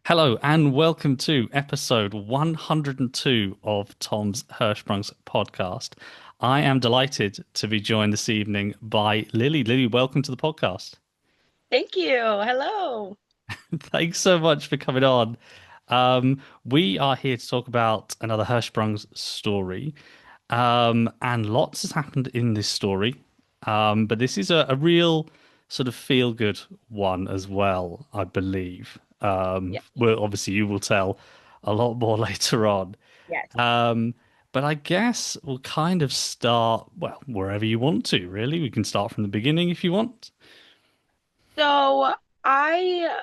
Hello and welcome to episode 102 of Tom's Hirschsprung's podcast. I am delighted to be joined this evening by Lillie. Lillie, welcome to the podcast. Thank you. Hello. Thanks so much for coming on. We are here to talk about another Hirschsprung's story. And lots has happened in this story. But this is a real sort of feel-good one as well, I believe. Yeah. Well, obviously you will tell a lot more later on. Yes. Um, but I guess we'll kind of start, well, wherever you want to, really. We can start from the beginning if you want. So I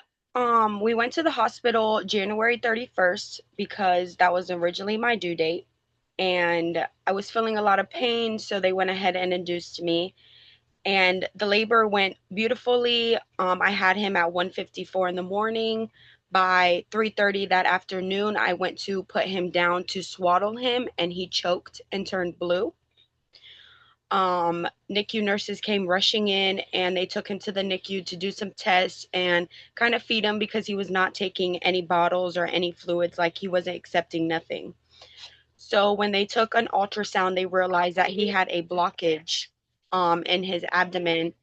we went to the hospital January 31st because that was originally my due date and I was feeling a lot of pain, so they went ahead and induced me and the labor went beautifully. I had him at 1:54 in the morning. By 3:30 that afternoon, I went to put him down to swaddle him and he choked and turned blue. NICU nurses came rushing in and they took him to the NICU to do some tests and kind of feed him because he was not taking any bottles or any fluids, like he wasn't accepting nothing. So when they took an ultrasound, they realized that he had a blockage in his abdomen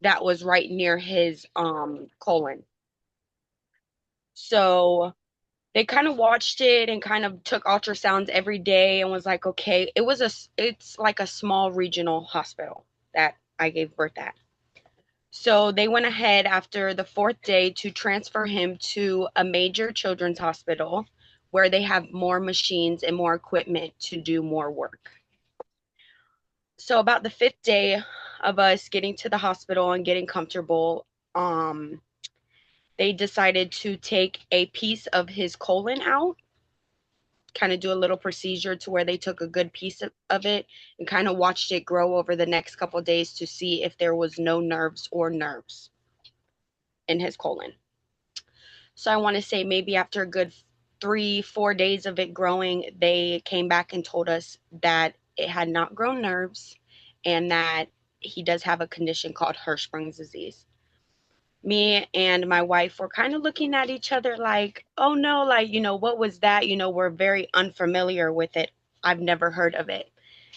that was right near his colon. So they kind of watched it and kind of took ultrasounds every day and was like, okay, it's like a small regional hospital that I gave birth at. So they went ahead after the fourth day to transfer him to a major children's hospital where they have more machines and more equipment to do more work. So about the fifth day of us getting to the hospital and getting comfortable, um, they decided to take a piece of his colon out, kind of do a little procedure to where they took a good piece of it and kind of watched it grow over the next couple of days to see if there was no nerves in his colon. So I want to say maybe after a good 3, 4 days of it growing, they came back and told us that it had not grown nerves and that he does have a condition called Hirschsprung's disease. Me and my wife were kind of looking at each other like, oh no, like, what was that? We're very unfamiliar with it. I've never heard of it.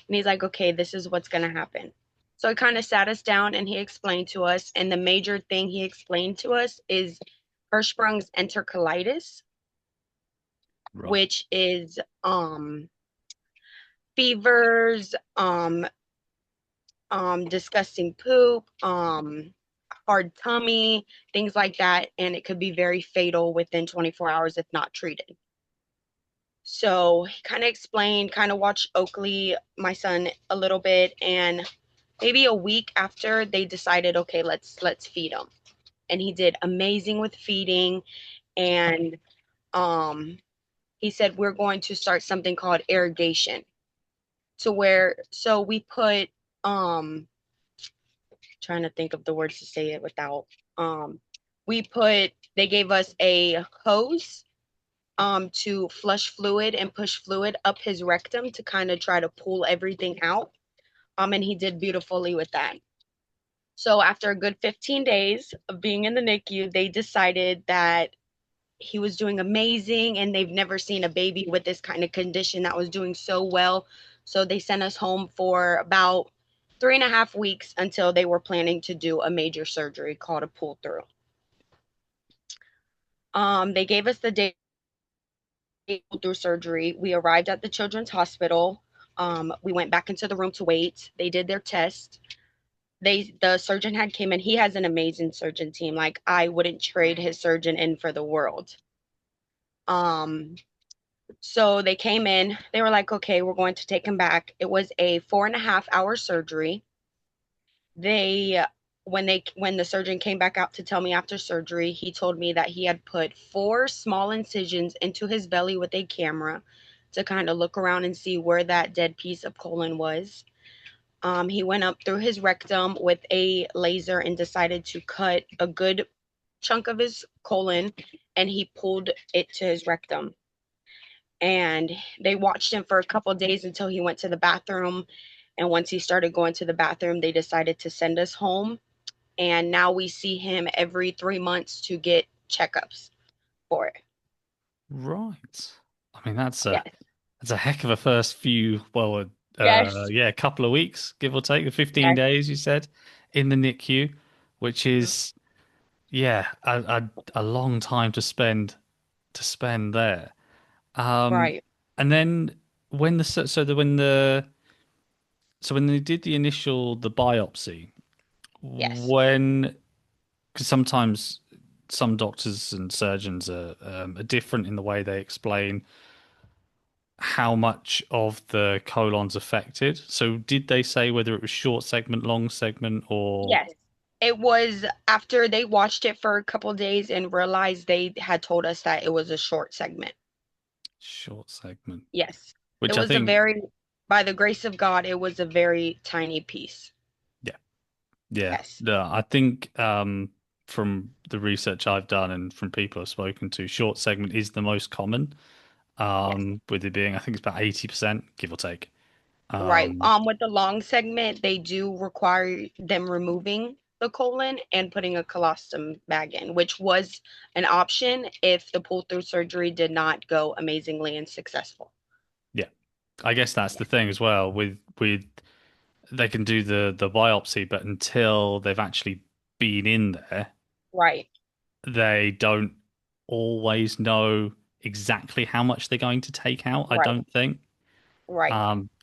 And he's like, okay, this is what's going to happen. So he kind of sat us down and he explained to us. And the major thing he explained to us is Hirschsprung's enterocolitis, Right. which is fevers, disgusting poop, hard tummy, things like that, and it could be very fatal within 24 hours if not treated. So he kind of explained, kind of watched Oakley, my son, a little bit, and maybe a week after they decided, okay, let's feed him, and he did amazing with feeding, and um, he said we're going to start something called irrigation, to where so we put trying to think of the words to say it without um we put they gave us a hose to flush fluid and push fluid up his rectum to kind of try to pull everything out. And he did beautifully with that. So after a good 15 days of being in the NICU, they decided that he was doing amazing and they've never seen a baby with this kind of condition that was doing so well. So they sent us home for about 3.5 weeks until they were planning to do a major surgery called a pull through. They gave us the date through surgery. We arrived at the children's hospital. We went back into the room to wait. They did their test. The surgeon had came in. He has an amazing surgeon team. Like I wouldn't trade his surgeon in for the world. Um, So they came in, they were like, okay, we're going to take him back. It was a 4.5 hour surgery. They when the surgeon came back out to tell me after surgery, he told me that he had put four small incisions into his belly with a camera to kind of look around and see where that dead piece of colon was. He went up through his rectum with a laser and decided to cut a good chunk of his colon and he pulled it to his rectum, and they watched him for a couple of days until he went to the bathroom. And once he started going to the bathroom, they decided to send us home. And now we see him every 3 months to get checkups for it. Right. I mean, Yes. that's a heck of a first few, well, Yes. yeah, a couple of weeks, give or take, the 15 Yes. days you said in the NICU, which Mhm. is, yeah, a long time to spend there. Um, Right. and then when the so the when the so when they did the biopsy, Yes. when because sometimes some doctors and surgeons are different in the way they explain how much of the colon's affected. So did they say whether it was short segment, long segment, or Yes. It was after they watched it for a couple days and realized they had told us that it was a short segment. short segment? Yes. It Which I was a think, very, by the grace of God, it was a very tiny piece. yeah, yeah, Yes. no, I think from the research I've done and from people I've spoken to, short segment is the most common. Yes. With it being, I think it's about 80%, give or take. Right. Um, With the long segment, they do require them removing the colon and putting a colostomy bag in, which was an option if the pull-through surgery did not go amazingly and successful. yeah, I guess that's Yeah. the thing as well with they can do the biopsy, but until they've actually been in there, Right. they don't always know exactly how much they're going to take out, I Right. don't think. Right.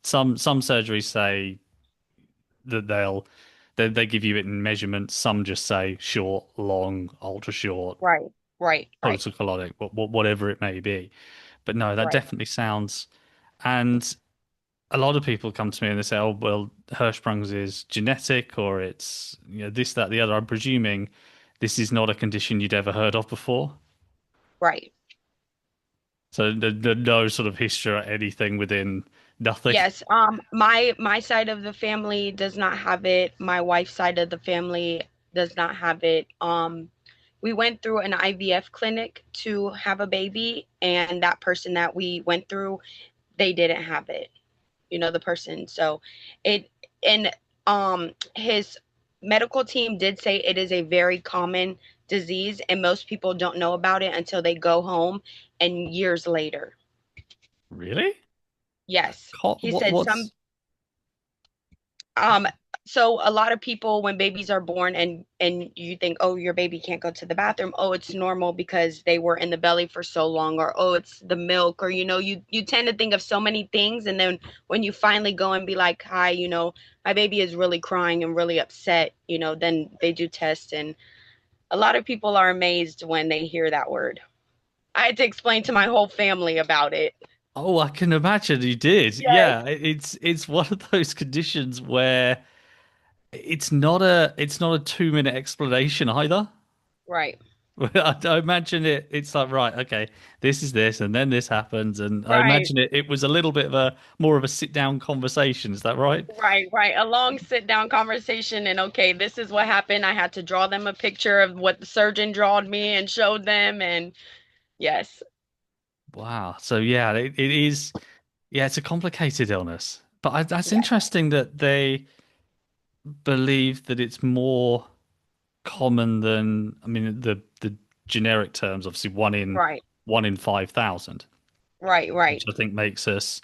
Some surgeries say that they give you it in measurements. Some just say short, long, ultra short, Right. Right. Right. polycolonic, whatever it may be. But no, that Right. definitely sounds. And a lot of people come to me and they say, "Oh, well, Hirschsprung's is genetic, or it's this, that, the other." I'm presuming this is not a condition you'd ever heard of before. Right. So no sort of history or anything within nothing. Yes. My side of the family does not have it. My wife's side of the family does not have it. We went through an IVF clinic to have a baby, and that person that we went through, they didn't have it. The person. So it and his medical team did say it is a very common disease, and most people don't know about it until they go home and years later. Really? Yes. He said some What's Um, so a lot of people when babies are born and you think, oh, your baby can't go to the bathroom, oh, it's normal because they were in the belly for so long, or oh, it's the milk, or you tend to think of so many things, and then when you finally go and be like, hi, my baby is really crying and really upset, then they do test, and a lot of people are amazed when they hear that word. I had to explain to my whole family about it. Oh, I can imagine you did. Yes. Yeah, it's one of those conditions where it's not a 2 minute explanation either. Right. I imagine it's like, right, okay, this is this, and then this happens, and I Right. imagine it was a little bit of a more of a sit down conversation. Is that right? Right, right. A long sit down conversation, and okay, this is what happened. I had to draw them a picture of what the surgeon drawed me and showed them. And yes, Wow. So yeah, it is. Yeah, it's a complicated illness, but that's yes, interesting that they believe that it's more common than, I mean, the generic terms, obviously right, 1 in 5,000, right, which right, I think makes us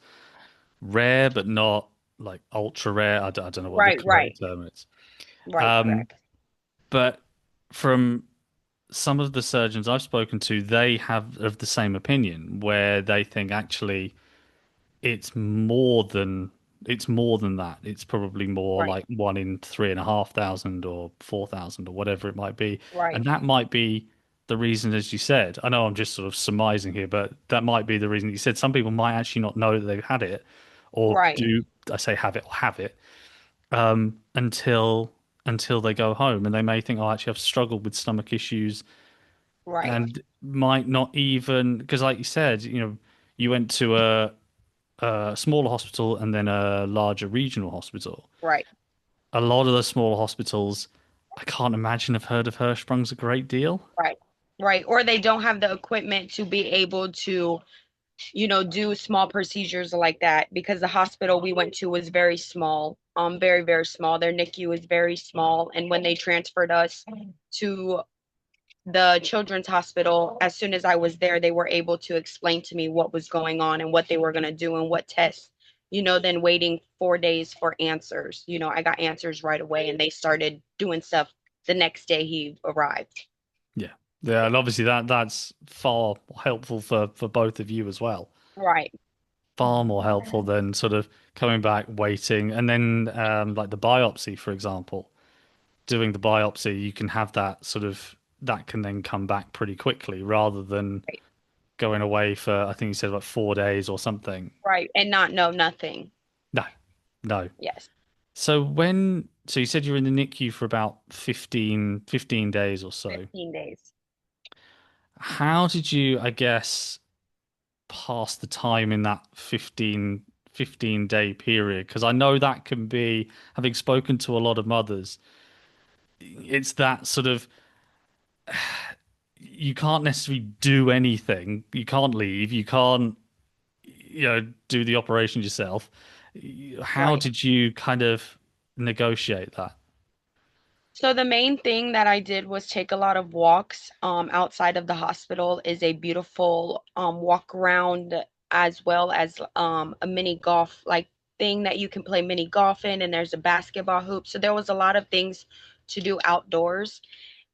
rare, but not like ultra rare. I don't know what the right, right, correct term is. right, Um, correct. but from some of the surgeons I've spoken to, they have of the same opinion, where they think actually it's more than it's more than that. It's probably more Right, like 1 in 3,500 or 4,000 or whatever it might be. And right, that might be the reason, as you said. I know I'm just sort of surmising here, but that might be the reason you said some people might actually not know that they've had it, or right, do I say have it or have it, until they go home, and they may think, oh, actually, I've struggled with stomach issues, right, and might not even, because like you said, you went to a smaller hospital and then a larger regional hospital. right, A lot of the smaller hospitals, I can't imagine have heard of Hirschsprung's a great deal. right, right. Or they don't have the equipment to be able to, do small procedures like that because the hospital we went to was very small, very, very small. Their NICU was very small. And when they transferred us to the children's hospital, as soon as I was there, they were able to explain to me what was going on and what they were going to do and what tests. Then waiting 4 days for answers. I got answers right away, and they started doing stuff the next day he arrived. Yeah. Yeah, and obviously that's far helpful for both of you as well. Right, Far more helpful than sort of coming back, waiting, and then like the biopsy, for example. Doing the biopsy, you can have that sort of that can then come back pretty quickly rather than right, going away for I think you said like 4 days or something. right, and not know nothing. No, no. Yes, So you said you were in the NICU for about 15 days or so. 15 days. How did you, I guess, pass the time in that 15 day period? Because I know that can be, having spoken to a lot of mothers, it's that sort of you can't necessarily do anything. You can't leave. You can't, do the operation yourself. How Right. did you kind of negotiate that? So the main thing that I did was take a lot of walks. Outside of the hospital is a beautiful walk around, as well as a mini golf like thing that you can play mini golf in, and there's a basketball hoop. So there was a lot of things to do outdoors,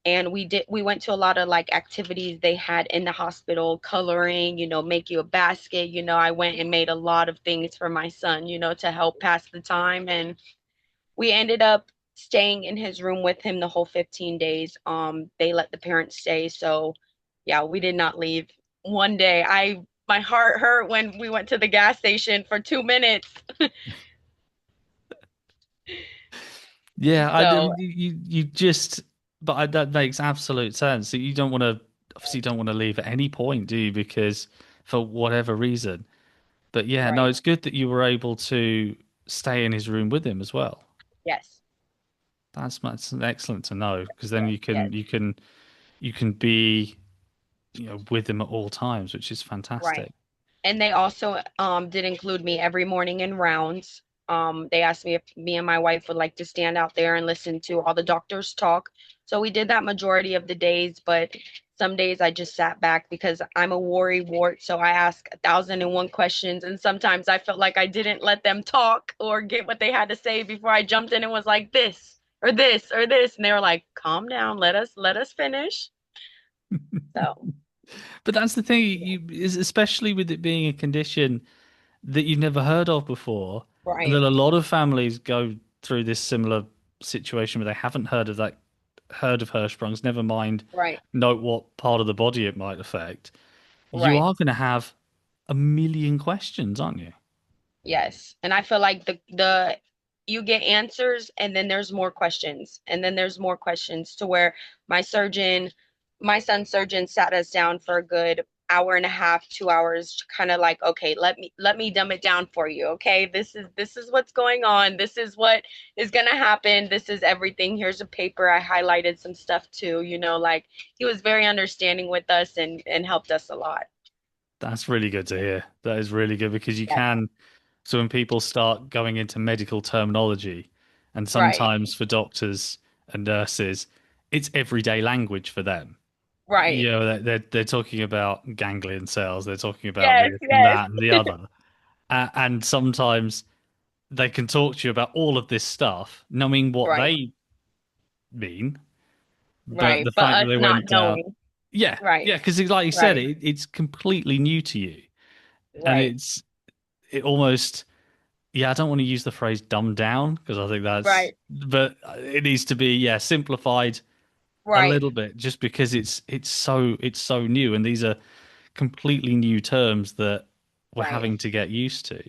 and we went to a lot of like activities they had in the hospital, coloring, make you a basket. I went and made a lot of things for my son, to help pass the time, and we ended up staying in his room with him the whole 15 days. They let the parents stay, so yeah, we did not leave. One day, I my heart hurt when we went to the gas station for 2 minutes. Yeah, I So mean, you just, but that makes absolute sense. So you don't want to, obviously, you don't want to leave at any point, do you? Because for whatever reason. But yeah, no, right, it's good that you were able to stay in his room with him as well. yes, That's excellent to know because then yes, yes, you can be with him at all times, which is right. fantastic. And they also did include me every morning in rounds. They asked me if me and my wife would like to stand out there and listen to all the doctors talk. So we did that majority of the days, but some days I just sat back because I'm a worry wart. So I ask 1,001 questions, and sometimes I felt like I didn't let them talk or get what they had to say before I jumped in and was like this or this or this, and they were like, "Calm down, let us finish." So But that's the thing, especially with it being a condition that you've never heard of before, and right, that a lot of families go through this similar situation where they haven't heard of Hirschsprung's, never mind right, note what part of the body it might affect. You right. are going to have a million questions, aren't you? Yes. And I feel like the you get answers, and then there's more questions, and then there's more questions, to where my surgeon, my son's surgeon, sat us down for a good hour and a half, 2 hours, kind of like, okay, let me dumb it down for you. Okay, this is what's going on. This is what is gonna happen. This is everything. Here's a paper. I highlighted some stuff too. Like, he was very understanding with us, and helped us a lot. That's really good to hear. That is really good because you Yes. can. So when people start going into medical terminology, and Right. sometimes for doctors and nurses, it's everyday language for them. Right. They're talking about ganglion cells, they're talking about Yes. this and Yes. that and the other. And sometimes they can talk to you about all of this stuff, knowing what Right. they mean, but the Right. But fact that us they not went down, knowing. yeah, Right. yeah, because like you said, Right. it's completely new to you, and Right. it almost, yeah, I don't want to use the phrase dumbed down because I think that's, Right. but it needs to be, yeah, simplified a Right. little bit just because it's so new, and these are completely new terms that we're Right. having to get used to.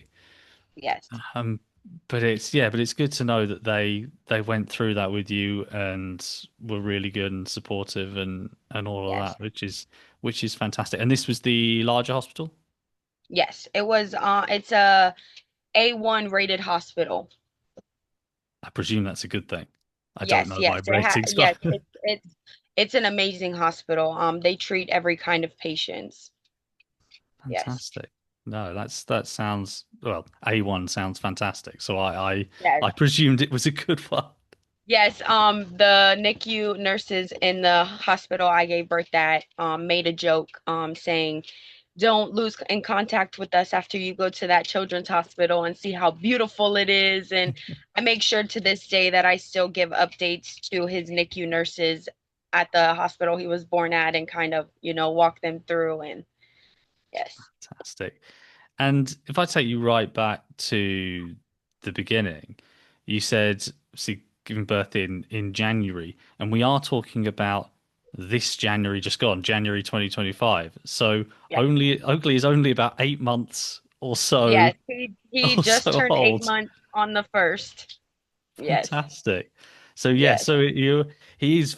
Yes. Um, but it's, yeah, but it's good to know that they went through that with you and were really good and supportive and all of Yes. that, which is fantastic. And this was the larger hospital. Yes. It's a A1 rated hospital. I presume that's a good thing. I don't Yes, know my yes. ratings, but Yes, it's an amazing hospital. They treat every kind of patients. Yes. fantastic. No, that sounds, well, A1 sounds fantastic. So I Yes. presumed it was a good one. Yes, the NICU nurses in the hospital I gave birth at made a joke saying, "Don't lose in contact with us after you go to that children's hospital and see how beautiful it is." And I make sure to this day that I still give updates to his NICU nurses at the hospital he was born at and kind of, walk them through. And yes, Fantastic. And if I take you right back to the beginning, you said, see, giving birth in January, and we are talking about this January just gone, January 2025. So yes, only Oakley is only about 8 months or so yes. He or just so turned eight old. months on the first. Yes, Fantastic. So yeah, yes, so he's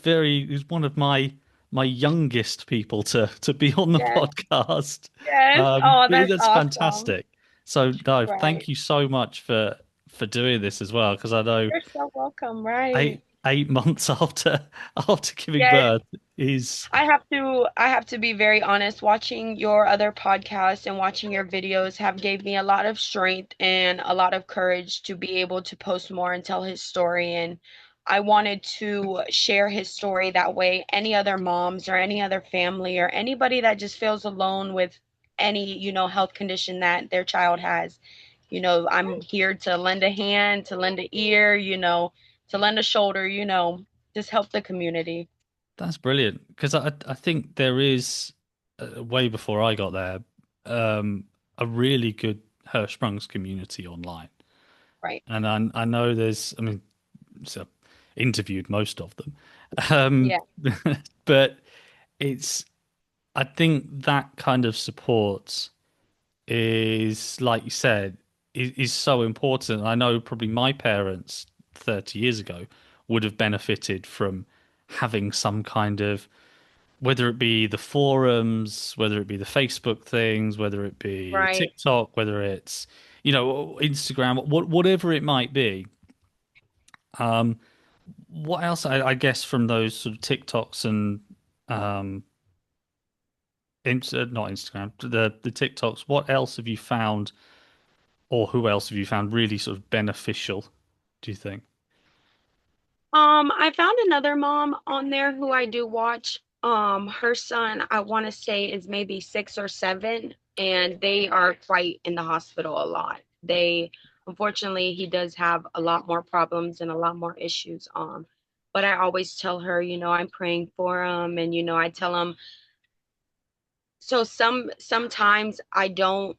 one of my youngest people to be on the yes, podcast. yes. Oh, But that's that's awesome. fantastic. So no, Right. thank you so much for doing this as well, because I know You're so welcome. Right. eight months after giving Yes. birth is I have to be very honest. Watching your other podcasts and watching your videos have gave me a lot of strength and a lot of courage to be able to post more and tell his story. And I wanted to share his story that way any other moms or any other family or anybody that just feels alone with any, health condition that their child has. I'm here to lend a hand, to lend an ear, to lend a shoulder, just help the community. that's brilliant, because I think there is way before I got there a really good Hirschsprung's community online. Right. And I know I mean, so interviewed most of them. Um, Yeah. but it's, I think that kind of support is, like you said, is so important. I know probably my parents 30 years ago would have benefited from having some kind of, whether it be the forums, whether it be the Facebook things, whether it be Right. TikTok, whether it's, Instagram, whatever it might be. Um, what else? I guess from those sort of TikToks and um, not Instagram, the TikToks. What else have you found, or who else have you found really sort of beneficial? Do you think? I found another mom on there who I do watch. Her son, I want to say, is maybe 6 or 7, and they are quite in the hospital a lot. Unfortunately, he does have a lot more problems and a lot more issues. But I always tell her, I'm praying for him, and I tell him. So sometimes I don't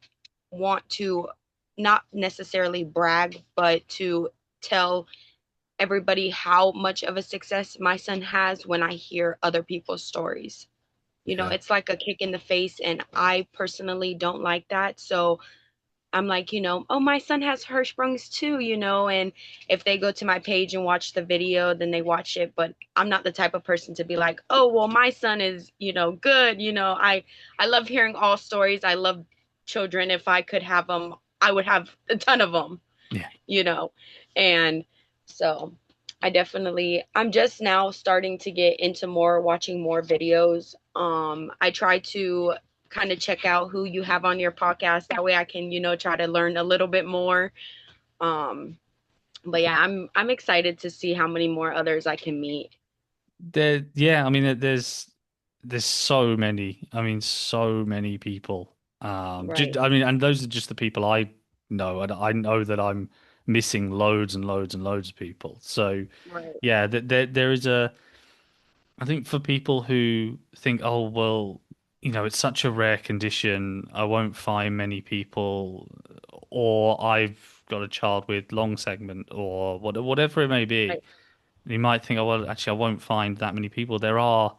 want to, not necessarily brag, but to tell everybody how much of a success my son has when I hear other people's stories. Yeah. It's like a kick in the face, and I personally don't like that. So I'm like, oh, my son has Hirschsprungs too, and if they go to my page and watch the video, then they watch it. But I'm not the type of person to be like, oh, well, my son is, good. I love hearing all stories. I love children. If I could have them, I would have a ton of them, Yeah. you know, and so I'm just now starting to get into more watching more videos. I try to kind of check out who you have on your podcast. That way I can, try to learn a little bit more. Um, but yeah, I'm excited to see how many more others I can meet. Yeah. I mean, there's so many. I mean, so many people. Right, I mean, and those are just the people I know, and I know that I'm missing loads and loads and loads of people. So right, yeah, there is a. I think for people who think, oh, well, it's such a rare condition, I won't find many people, or I've got a child with long segment, or whatever it may be. right, You might think, oh, well, actually, I won't find that many people. There are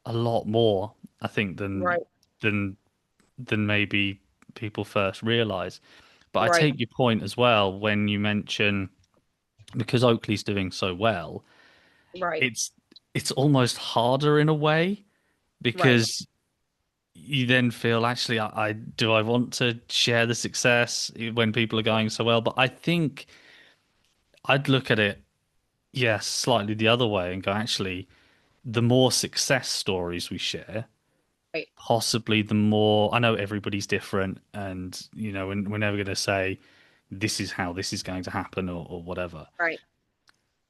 a lot more, I think, right, than than maybe people first realize. But I right, take your point as well when you mention, because Oakley's doing so well, right, it's it's almost harder in a way, right, because you then feel, actually, I do I want to share the success when people are going so well? But I think I'd look at it, yes, slightly the other way and go, actually, the more success stories we share, right, possibly the more, I know everybody's different, and we're never going to say this is how this is going to happen, or whatever. right,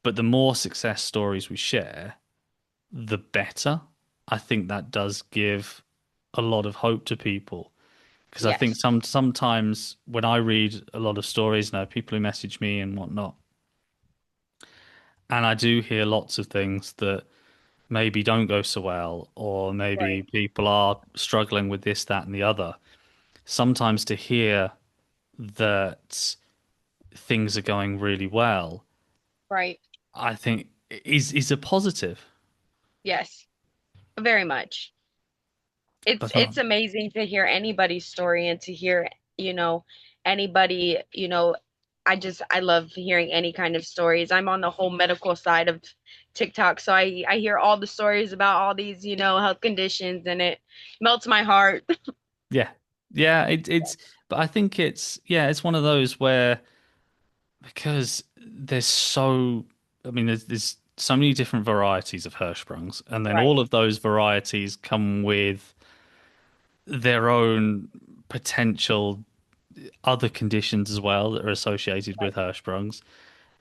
But the more success stories we share, the better. I think that does give a lot of hope to people because I think Yes. sometimes when I read a lot of stories now, people who message me and whatnot, and I do hear lots of things that maybe don't go so well, or maybe Right. people are struggling with this, that, and the other. Sometimes to hear that things are going really well, Right. I think is a positive. Yes. Very much. It's But it's amazing to hear anybody's story and to hear, you know, anybody, I love hearing any kind of stories. I'm on the whole medical side of TikTok, so I hear all the stories about all these, health conditions, and it melts my heart. yeah, yeah, it's. But I think it's one of those where because I mean, there's so many different varieties of Hirschsprungs, and then Right. all of those varieties come with their own potential other conditions as well that are associated with Right. Hirschsprungs,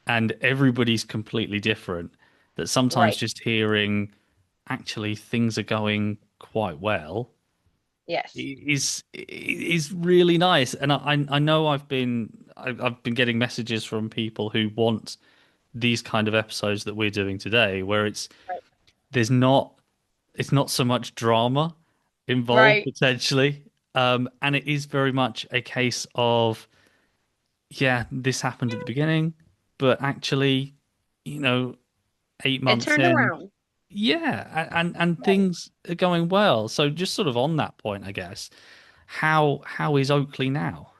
and everybody's completely different. That sometimes Right. just hearing actually things are going quite well Yes. is really nice. And I know I've been getting messages from people who want these kind of episodes that we're doing today, where Right. there's not it's not so much drama involved Right. potentially, and it is very much a case of yeah, this happened at the beginning, but actually, you know, eight It months turned in, around. yeah, and Right. things are going well. So just sort of on that point, I guess, how is Oakley now?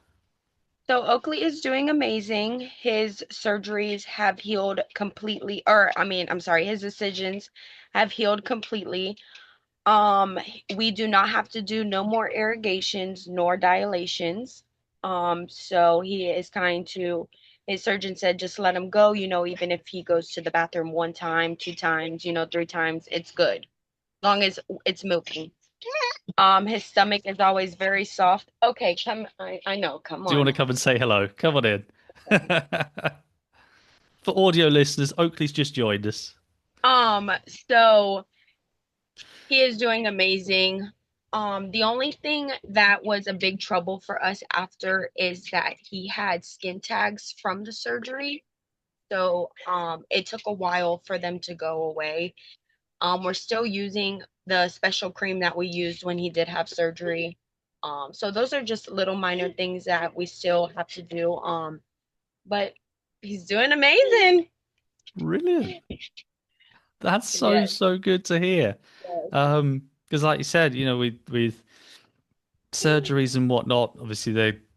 So Oakley is doing amazing. His surgeries have healed completely, or I mean, I'm sorry, his incisions have healed completely. Um, we do not have to do no more irrigations nor dilations. So he is kind to, his surgeon said just let him go, even if he goes to the bathroom one time, two times, three times, it's good. Long as it's moving. His stomach is always very soft. Okay, come, I know, come Do you want on. to come and say hello? Come on in. For audio listeners, Oakley's just joined us. So he is doing amazing. The only thing that was a big trouble for us after is that he had skin tags from the surgery. So it took a while for them to go away. We're still using the special cream that we used when he did have surgery. So those are just little minor things that we still have to do. But he's doing amazing. Brilliant. That's so, Yes, so good to hear. yes, Because like you said, with surgeries and whatnot, obviously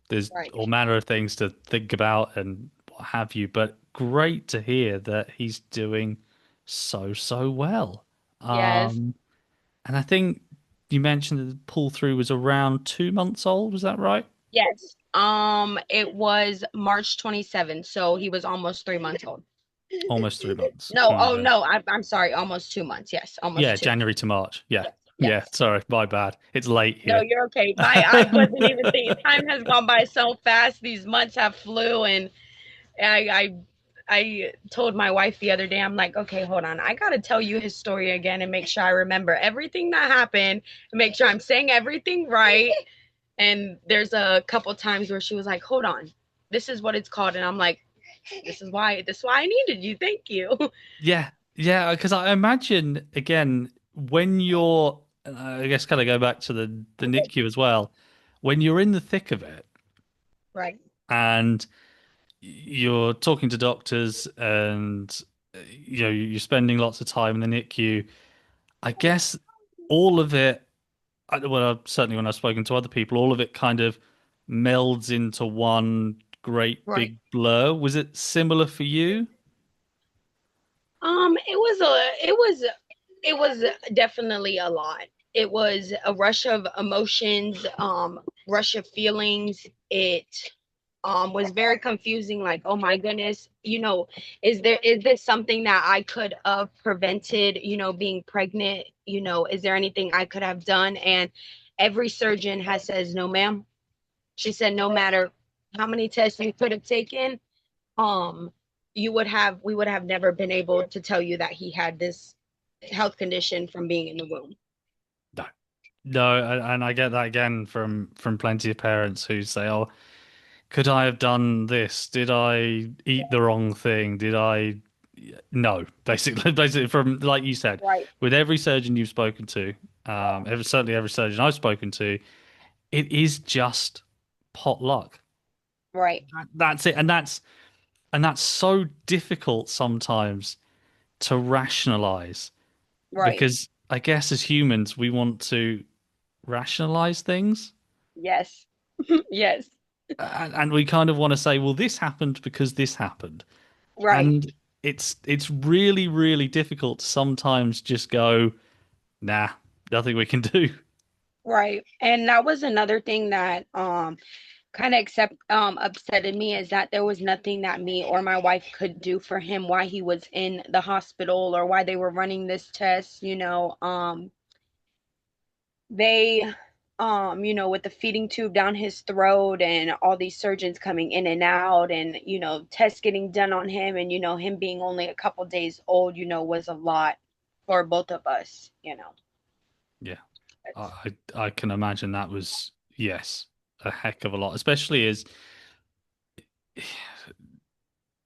there's right. all manner of things to think about and what have you, but great to hear that he's doing so, so well. Yes, Um, and I think you mentioned that the pull through was around 2 months old, was that right? yes. It was March 27th, so he was almost 3 months old. Almost 3 months. No, oh Okay. no, I'm sorry, almost 2 months. Yes, Yeah, almost two. January to March. Yeah. Yes, Yeah. yes. Sorry, my bad. It's late No, here. you're okay. I wasn't even thinking. Time has gone by so fast. These months have flew, and I I told my wife the other day, I'm like, okay, hold on. I gotta tell you his story again and make sure I remember everything that happened and make sure I'm saying everything right. And there's a couple times where she was like, hold on, this is what it's called. And I'm like, this is why I needed you. Thank you. Yeah, yeah, because I imagine again when you're, I guess, kind of go back to the NICU as well. When you're in the thick of it Right. and you're talking to doctors and you're spending lots of time in the NICU, I guess all of it. Well, certainly when I've spoken to other people, all of it kind of melds into one great Right. big blur. Was it similar for you? It was definitely a lot. It was a rush of emotions, rush of feelings. It was very confusing, like, oh my goodness, is this something that I could have prevented, being pregnant? Is there anything I could have done? And every surgeon has says no, ma'am. She said no matter how many tests you could have taken, um we would have never been able to tell you that he had this health condition from being in the womb. No, no, and I get that again from plenty of parents who say, "Oh, could I have done this? Did I eat the wrong thing? Did I?" No, basically, basically from like you said, Right, with every surgeon you've spoken to, certainly every surgeon I've spoken to, it is just pot luck. right, That's it, and that's so difficult sometimes to rationalize right. because I guess as humans we want to rationalize things, Yes. Yes. and we kind of want to say, well, this happened because this happened. Right. And it's really, really difficult to sometimes just go, nah, nothing we can do. Right. And that was another thing that kind of accept upsetted me, is that there was nothing that me or my wife could do for him while he was in the hospital or why they were running this test, they with the feeding tube down his throat and all these surgeons coming in and out, and tests getting done on him, and him being only a couple days old, was a lot for both of us. Yeah, I can imagine that was, yes, a heck of a lot, especially as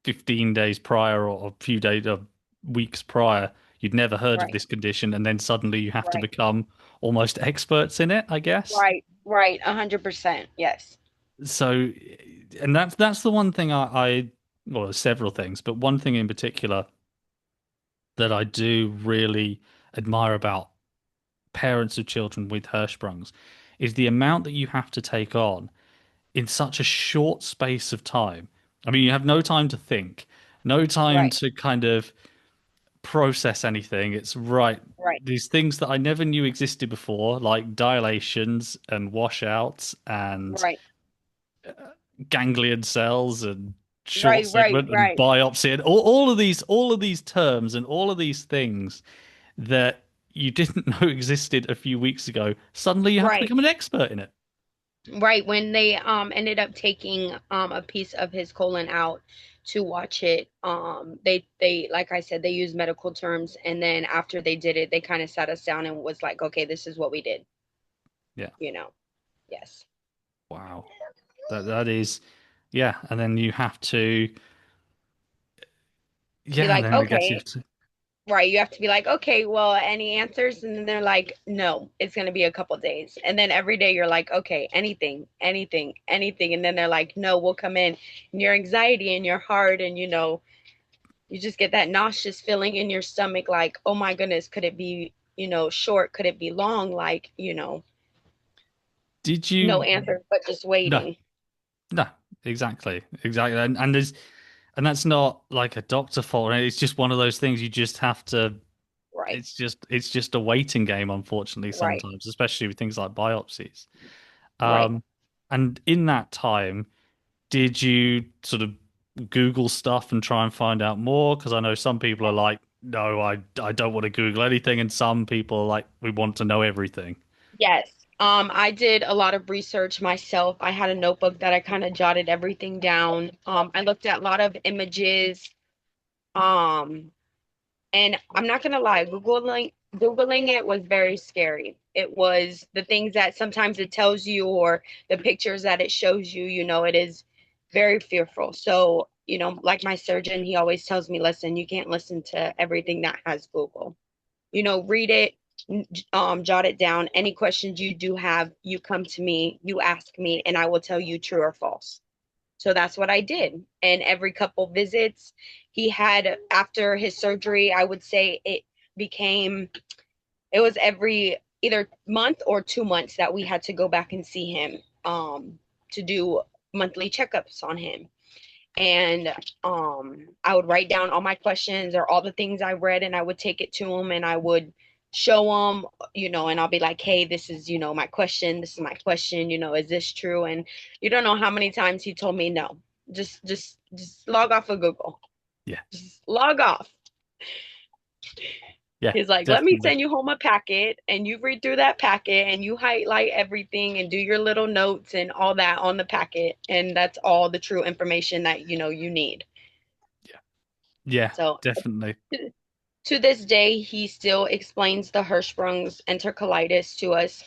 15 days prior or a few days or weeks prior, you'd never heard of Right, this condition, and then suddenly you have to right, become almost experts in it, I guess. right, right, 100%, yes. So, and that's the one thing well, there's several things, but one thing in particular that I do really admire about parents of children with Hirschsprungs is the amount that you have to take on in such a short space of time. I mean, you have no time to think, no time Right, to kind of process anything. It's right. right, These things that I never knew existed before, like dilations and washouts and right, ganglion cells and short right, right, segment and right, biopsy and all of these terms and all of these things that you didn't know existed a few weeks ago. Suddenly you have to right. become an expert in it. Right, when they ended up taking a piece of his colon out to watch it, they like I said, they used medical terms, and then after they did it, they kind of sat us down and was like, okay, this is what we did, Yeah. you know. Yes. Wow. That is, yeah. And then you have to, Be yeah. And like, then I guess you okay, have to. right, you have to be like, okay, well, any answers? And then they're like, no, it's going to be a couple days. And then every day you're like, okay, anything, anything, anything. And then they're like, no, we'll come in. And your anxiety and your heart, and you just get that nauseous feeling in your stomach, like, oh my goodness, could it be, short? Could it be long? Like, Did no you? answers, but just No, waiting. no, exactly. And that's not like a doctor fault. It's just one of those things you just have to. Right, It's just a waiting game, unfortunately, right, sometimes, especially with things like biopsies. right. Um, and in that time, did you sort of Google stuff and try and find out more? Because I know some people are like, no, I don't want to Google anything, and some people are like, we want to know everything. Yes. I did a lot of research myself. I had a notebook that I kind of jotted everything down. I looked at a lot of images. Um, And I'm not gonna lie, Googling it was very scary. It was the things that sometimes it tells you, or the pictures that it shows you, it is very fearful. So, like my surgeon, he always tells me, listen, you can't listen to everything that has Google. Read it, jot it down. Any questions you do have, you come to me, you ask me, and I will tell you true or false. So that's what I did. And every couple visits he had after his surgery, I would say it was every either month or 2 months that we had to go back and see him to do monthly checkups on him. And I would write down all my questions or all the things I read, and I would take it to him and I would show him, and I'll be like, hey, this is, my question. This is my question. Is this true? And you don't know how many times he told me no. Just log off of Google. Yeah, Just log off. yeah, He's like, let me definitely. send you home a packet, and you read through that packet and you highlight everything and do your little notes and all that on the packet. And that's all the true information that you need. Yeah, So definitely. to this day, he still explains the Hirschsprung's enterocolitis to us.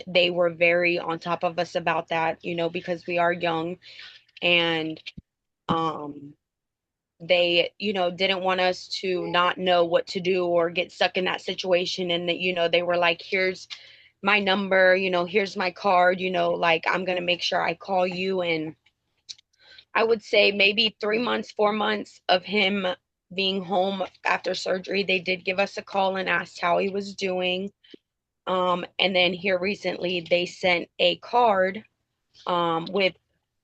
They were very on top of us about that, because we are young, and um, they, didn't want us to not know what to do or get stuck in that situation. And that, they were like, here's my number, here's my card, like I'm gonna make sure I call you. And I would say maybe 3 months, 4 months of him being home after surgery, they did give us a call and asked how he was doing. And then here recently, they sent a card with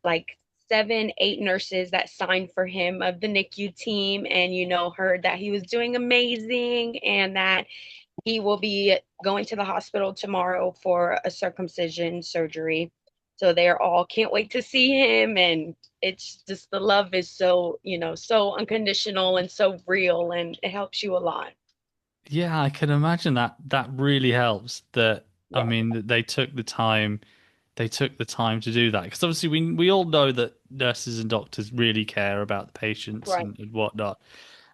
like 7, 8 nurses that signed for him of the NICU team, and heard that he was doing amazing and that he will be going to the hospital tomorrow for a circumcision surgery. So they're all can't wait to see him, and it's just the love is so, so unconditional and so real, and it helps you a lot. Yeah, I can imagine that that really helps. That I Yes, mean, that they took the time to do that because obviously we all know that nurses and doctors really care about the patients right. and whatnot.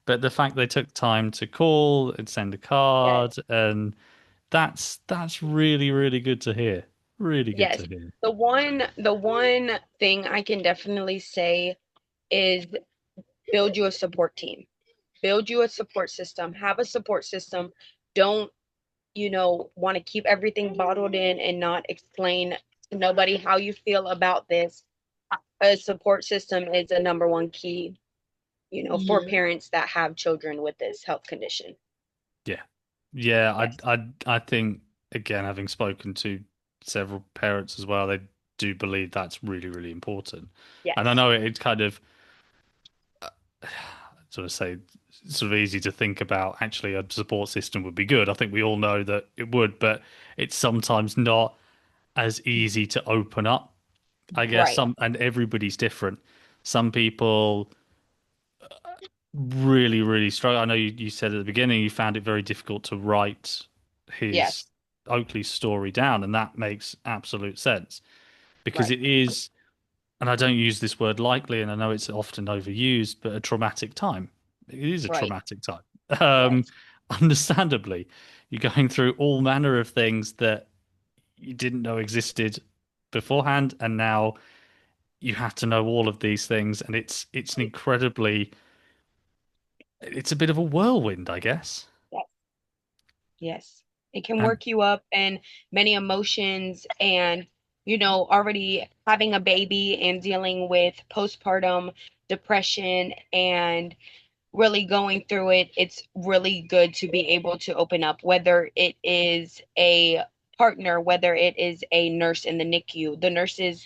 But the fact they took time to call and send a Yes, card and that's really, really good to hear. Really good yes. to hear. The one thing I can definitely say is build you a support team. Build you a support system. Have a support system. Don't, want to keep everything bottled in and not explain to nobody how you feel about this. A support system is a number one key, for parents that have children with this health condition. Yeah. Yeah, Yes. I think again, having spoken to several parents as well, they do believe that's really, really important. And I Yes. know it's kind of sort of say sort of easy to think about actually a support system would be good. I think we all know that it would, but it's sometimes not as easy to open up. I guess Right. some and everybody's different. Some people really, really struggle. I know you said at the beginning you found it very difficult to write his Yes. Oakley's story down, and that makes absolute sense because Right. it is, and I don't use this word lightly, and I know it's often overused, but a traumatic time. It is a Right. traumatic time. Yes. Um, Understandably, you're going through all manner of things that you didn't know existed beforehand, and now you have to know all of these things, and it's an incredibly, it's a bit of a whirlwind, I guess. Yes. Yes. It can And work you up and many emotions, and already having a baby and dealing with postpartum depression and really going through it, it's really good to be able to open up, whether it is a partner, whether it is a nurse in the NICU. The nurses,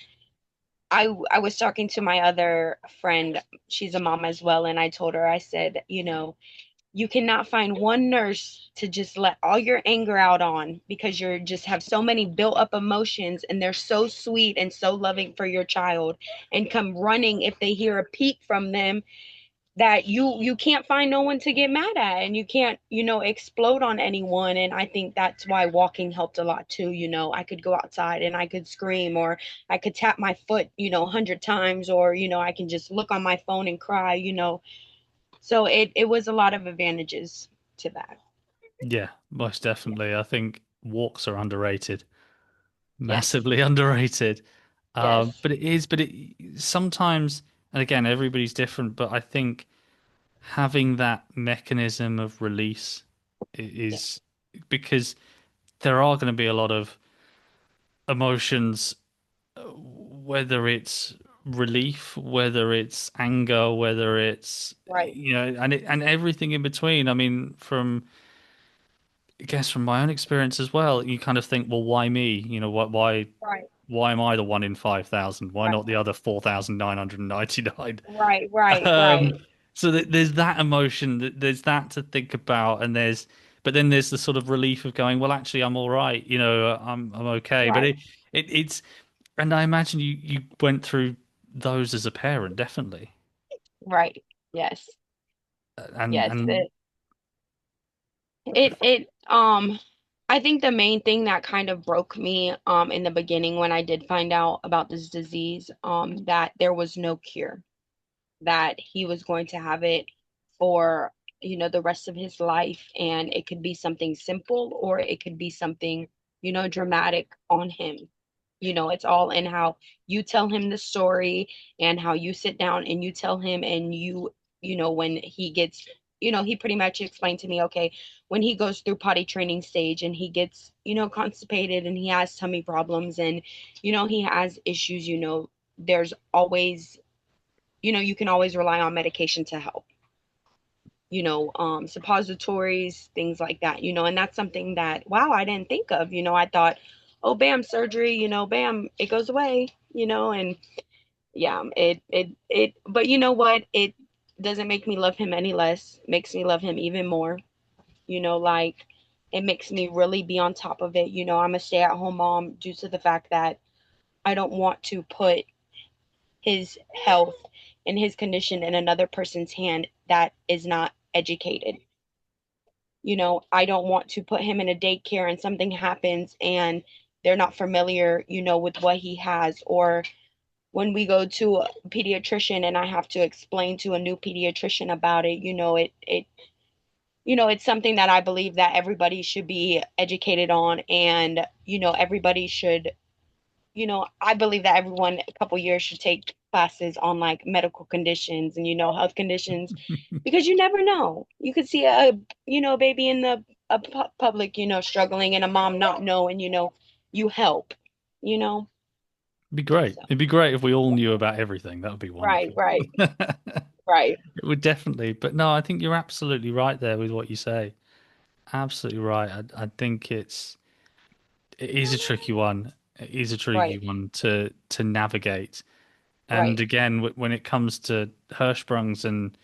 I was talking to my other friend, she's a mom as well, and I told her, I said, you cannot find one nurse to just let all your anger out on, because you're just have so many built up emotions, and they're so sweet and so loving for your child, and come running if they hear a peep from them, that you can't find no one to get mad at, and you can't, explode on anyone. And I think that's why walking helped a lot too. I could go outside and I could scream, or I could tap my foot, 100 times, or I can just look on my phone and cry, so it was a lot of advantages to that. yeah, most Yeah. definitely. I think walks are underrated, Yes. massively underrated. Yes. But it sometimes, and again, everybody's different, but I think having that mechanism of release Yeah. is because there are going to be a lot of emotions, whether it's relief, whether it's anger, whether it's Right. and everything in between. I mean, from I guess from my own experience as well, you kind of think, well, why me? Right. Why am I the one in 5,000? Why Right. not the other 4,999? Right. Right. Um, Right. so there's that emotion, there's that to think about, and but then there's the sort of relief of going, well, actually, I'm all right, I'm okay. But Right. and I imagine you went through those as a parent, definitely, Right. Yes. and Yes. and It I think the main thing that kind of broke me in the beginning, when I did find out about this disease, that there was no cure, that he was going to have it for, the rest of his life. And it could be something simple or it could be something, dramatic on him. It's all in how you tell him the story and how you sit down and you tell him, and when he gets, he pretty much explained to me, okay, when he goes through potty training stage and he gets, constipated and he has tummy problems and, he has issues, there's always, you can always rely on medication to help, suppositories, things like that, and that's something that, wow, I didn't think of, I thought, oh, bam, surgery, bam, it goes away, and yeah, but you know what? It doesn't make me love him any less, makes me love him even more, like it makes me really be on top of it. I'm a stay-at-home mom due to the fact that I don't want to put his health and his condition in another person's hand that is not educated. I don't want to put him in a daycare and something happens and they're not familiar, with what he has, or when we go to a pediatrician and I have to explain to a new pediatrician about it, it's something that I believe that everybody should be educated on, and everybody should, I believe that everyone a couple years should take classes on like medical conditions and health conditions, because you never know. You could see a baby in the public, struggling, and a mom not knowing, you help, you know. It'd be great. So It'd be great if we all knew about everything. That would be right, wonderful. right, right, It would definitely. But no, I think you're absolutely right there with what you say. Absolutely right. I think it is a tricky one. It is a tricky right, one to navigate. And right, again, when it comes to Hirschsprungs and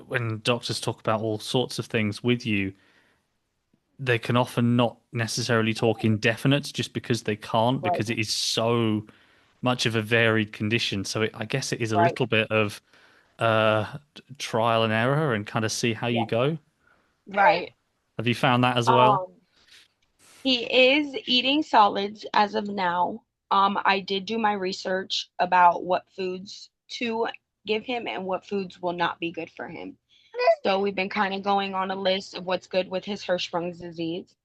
when doctors talk about all sorts of things with you, they can often not necessarily talk in definites just because they can't, right, because it is so much of a varied condition. So I guess it is a right. little bit of trial and error and kind of see how you Yeah, go. right. Have you found that as well? Um, he is eating solids as of now. I did do my research about what foods to give him and what foods will not be good for him. So we've been kind of going on a list of what's good with his Hirschsprung's disease.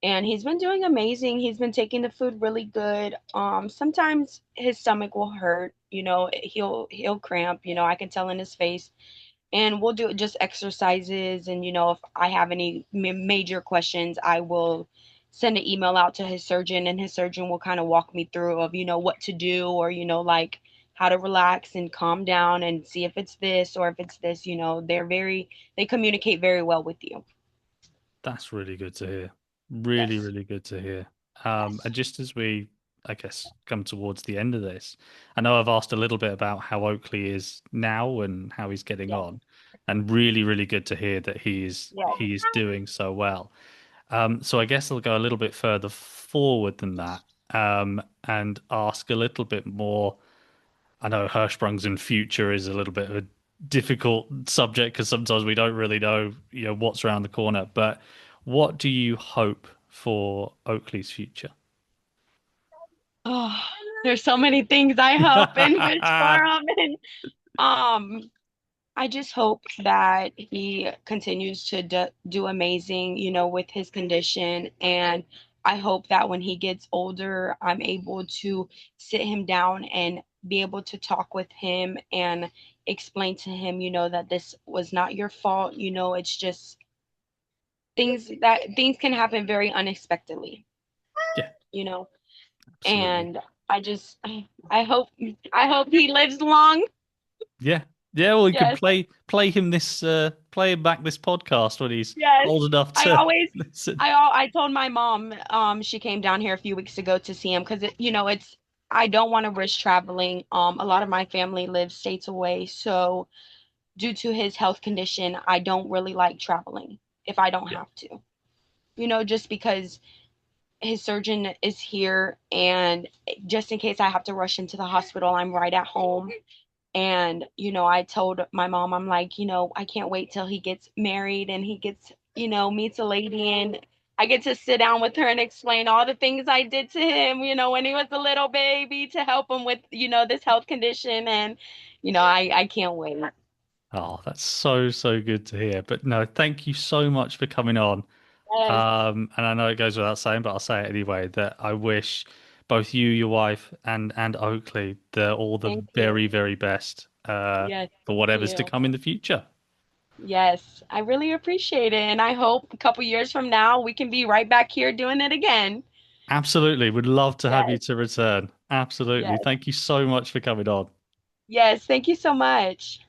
And he's been doing amazing. He's been taking the food really good. Sometimes his stomach will hurt, he'll cramp, I can tell in his face. And we'll do just exercises, and if I have any major questions, I will send an email out to his surgeon, and his surgeon will kind of walk me through of what to do, or like how to relax and calm down and see if it's this or if it's this. They communicate very well with you. That's really good to hear. Really, Yes, really good to hear. yes, And just as we, I guess, come towards the end of this, I know I've asked a little bit about how Oakley is now and how he's getting yes, on, and really, really good to hear that yes. he is doing so well. So I guess I'll go a little bit further forward than that, and ask a little bit more. I know Hirschsprung's in future is a little bit of a difficult subject because sometimes we don't really know, what's around the corner. But what do you hope for Oakley's future? Oh, there's so many things I hope and wish for him, and um, I just hope that he continues to do amazing, with his condition. And I hope that when he gets older, I'm able to sit him down and be able to talk with him and explain to him, that this was not your fault. It's just things can happen very unexpectedly, Yeah, you know, absolutely. and I hope, he lives long. Yeah. Yeah, well, you could Yes. play him play him back this podcast when he's Yes. old enough I to always listen. I told my mom, she came down here a few weeks ago to see him because it's I don't want to risk traveling. A lot of my family lives states away, so due to his health condition, I don't really like traveling if I don't Yeah. have to. Just because his surgeon is here, and just in case I have to rush into the hospital, I'm right at home. And, I told my mom, I'm like, I can't wait till he gets married and he gets, meets a lady, and I get to sit down with her and explain all the things I did to him, when he was a little baby to help him with, this health condition. And, I can't wait. Oh, that's so, so good to hear. But no, thank you so much for coming on. Yes, And I know it goes without saying, but I'll say it anyway, that I wish both you, your wife, and Oakley all the thank you. very, very best Yes, for thank whatever's to you. come in the future. Yes, I really appreciate it. And I hope a couple years from now we can be right back here doing it again. Absolutely. Would love to have you Yes, to return. Absolutely. yes, Thank you so much for coming on. yes. Thank you so much.